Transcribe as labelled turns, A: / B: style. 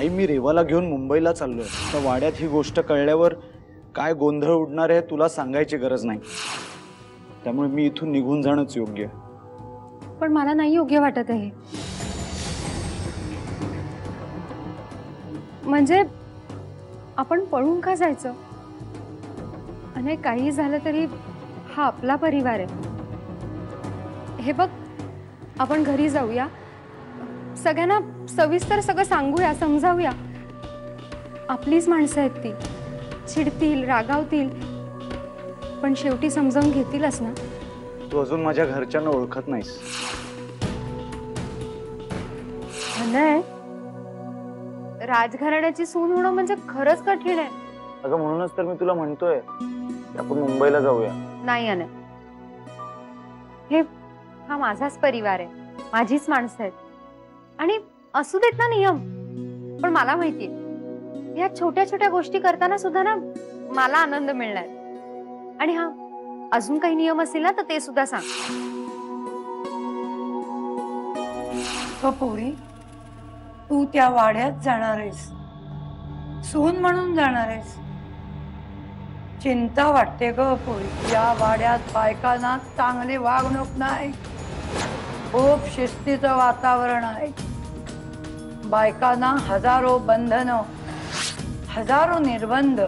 A: आई मी रेवाला घेऊन मुंबईला चाललोय। तर वाड्यात ही गोष्ट कळल्यावर काय गोंधळ उडणार आहे तुला सांगायची गरज नाही। त्यामुळे मी इथून निघून जाणंच योग्य।
B: पण मला नाही योग्य वाटत आहे। म्हणजे आपण पळून का जायचं? आणि काही झालं तरी हा आपला परिवार आहे। हे बघ, आपण घरी जाऊया, सगळ्यांना सविस्तर सगळं सांगूया, समजावूया। आपलीच माणसं आहेत ती, चिडतील, रागावतील, पण शेवटी समजावून घेतीलच ना।
A: तू अजून माझ्या घरच्यांना ओळखत नाहीस।
B: नाही, राजघराण्याची सून होणं म्हणजे खरंच कठीण आहे।
A: अगं म्हणूनच तर मी तुला म्हणतोय की आपण मुंबईला जाऊया।
B: नाही अनय, हा माझाच परिवार आहे, माझीच माणसं आहेत आणि असू देत ना नियम। पण मला माहितीये या छोट्या छोट्या गोष्टी करताना सुद्धा ना मला आनंद मिळणार। आणि हा, अजून काही नियम असतील ना तर ते सुद्धा सांग।
C: पोरी, तू त्या वाड्यात जाणार आहेस, सून म्हणून जाणार आहेस। चिंता वाटते ग पोरी। या वाड्यात बायकांना चांगली वागणूक नाही, खूप शिस्तीचं वातावरण आहे। बायकांना हजारो बंधनं, हजारो निर्बंध,